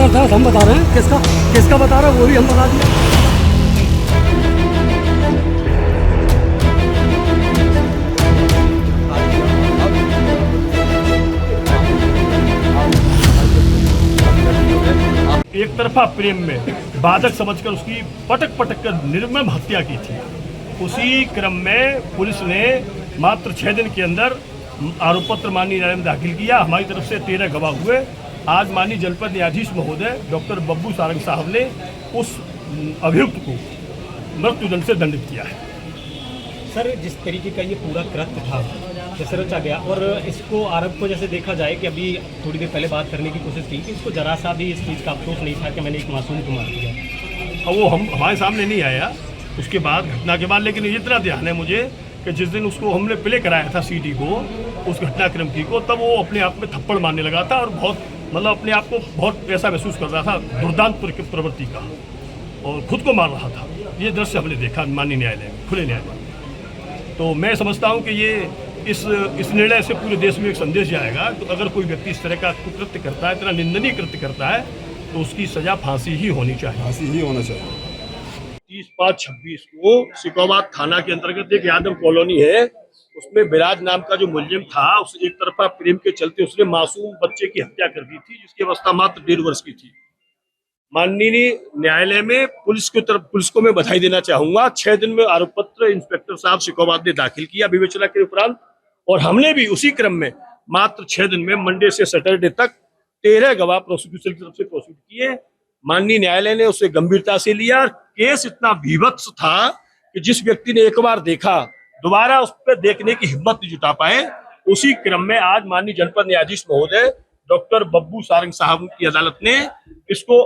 था हम बता रहे हैं, किसका बता रहे हैं वो भी हम बता दिए। एक तरफा प्रेम में बाधक समझकर उसकी पटक कर निर्मम हत्या की थी। उसी क्रम में पुलिस ने मात्र 6 दिन के अंदर आरोप पत्र माननीय न्यायालय में दाखिल किया। हमारी तरफ से 13 गवाह हुए। आज माननीय जनपद न्यायाधीश महोदय डॉक्टर बब्बू सारंग साहब ने उस अभियुक्त को मृत्युदंड से दंडित किया है। सर, जिस तरीके का ये पूरा कृत्य था, जैसे रचा गया, और इसको आरोप को जैसे देखा जाए कि अभी थोड़ी देर पहले बात करने की कोशिश की कि इसको जरा सा भी इस चीज़ का अफसोस नहीं था कि मैंने एक मासूम को मार दिया। और वो हमारे सामने नहीं आया उसके बाद, घटना के बाद। लेकिन इतना ध्यान है मुझे कि जिस दिन उसको हमने प्ले कराया था सीडी को, उस घटनाक्रम की को, तब वो अपने आप में थप्पड़ मारने लगा था और बहुत मतलब अपने आप को बहुत ऐसा महसूस कर रहा था दुर्दांत प्रवृत्ति का, और खुद को मार रहा था। ये दृश्य हमने देखा माननीय न्यायालय में, खुले न्यायालय में। तो मैं समझता हूँ कि ये इस निर्णय से पूरे देश में एक संदेश जाएगा कि अगर कोई व्यक्ति इस तरह का कुकृत्य करता है, इतना निंदनीय कृत्य करता है, तो उसकी सजा फांसी ही होनी चाहिए। फांसी ही होना चाहिए। 30/5/26 को सिकोबाद थाना के अंतर्गत एक यादव कॉलोनी है, उसमें विराज नाम का जो मुलजिम था, उस एक तरफा प्रेम के चलते उसने मासूम बच्चे की हत्या कर दी थी, जिसकी अवस्था मात्र 1.5 वर्ष की थी। माननीय न्यायालय में पुलिस को मैं बधाई देना चाहूंगा। 6 दिन में आरोप पत्र इंस्पेक्टर साहब सिकोबाद ने दाखिल किया विवेचना के उपरांत, और हमने भी उसी क्रम में मात्र 6 दिन में मंडे से सैटरडे तक 13 गवाह प्रोसिक्यूशन की तरफ से प्रोसिक्यूट किए। माननीय न्यायालय ने उसे गंभीरता से लिया। केस इतना भीभत्स था कि जिस व्यक्ति ने एक बार देखा, दोबारा उस पर देखने की हिम्मत नहीं जुटा पाए। उसी क्रम में आज माननीय जनपद न्यायाधीश महोदय डॉक्टर बब्बू सारंग साहब की अदालत ने इसको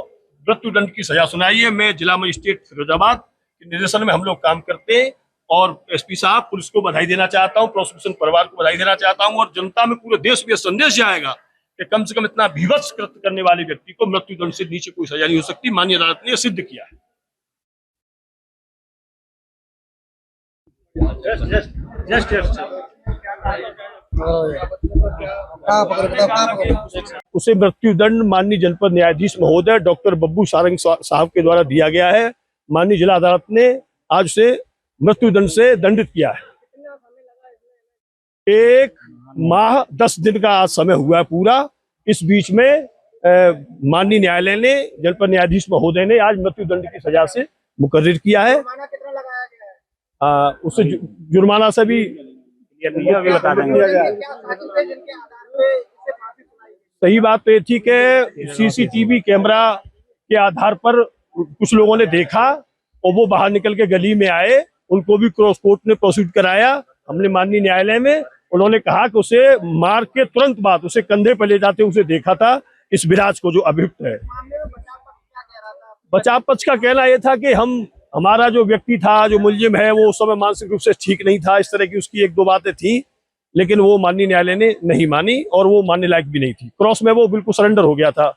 मृत्युदंड की सजा सुनाई है। मैं जिला मजिस्ट्रेट फिरोजाबाद के निर्देशन में हम लोग काम करते हैं, और एसपी साहब, पुलिस को बधाई देना चाहता हूं, प्रोसिक्यूशन परिवार को बधाई देना चाहता हूं, और जनता में पूरे देश में संदेश जाएगा कि कम से कम इतना भीभत्स कृत्य करने वाले व्यक्ति को मृत्युदंड से नीचे कोई सजा नहीं हो सकती। माननीय अदालत ने सिद्ध किया है। उसे मृत्युदंड माननीय जनपद न्यायाधीश महोदय डॉक्टर बब्बू सारंग साहब के द्वारा दिया गया है। माननीय जिला अदालत ने आज उसे मृत्युदंड से दंडित किया है। 1 माह 10 दिन का आज समय हुआ है पूरा। इस बीच में माननीय न्यायालय ने, जनपद न्यायाधीश महोदय ने आज मृत्युदंड की सजा से मुकर्रिर किया है। उसे जुर्माना से भी बता देंगे। सही बात तो ये थी कि सीसीटीवी कैमरा के आधार पर कुछ लोगों ने देखा और वो बाहर निकल के गली में आए, उनको भी क्रॉस कोर्ट ने प्रोसीड कराया। हमने माननीय न्यायालय में, उन्होंने कहा कि उसे मार के तुरंत बाद उसे कंधे पर ले जाते उसे देखा था, इस विराज को जो अभियुक्त है। बचाव पक्ष का कहना यह था कि हमारा जो व्यक्ति था, जो मुलजिम है, वो उस समय मानसिक रूप से ठीक नहीं था। इस तरह की उसकी 1-2 बातें थी, लेकिन वो माननीय न्यायालय ने नहीं मानी और वो मानने लायक भी नहीं थी। क्रॉस में वो बिल्कुल सरेंडर हो गया था,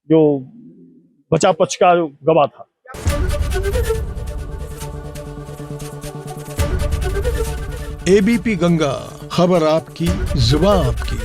जो बचाव पक्ष का गवाह था। एबीपी गंगा, खबर आपकी, जुबान आपकी।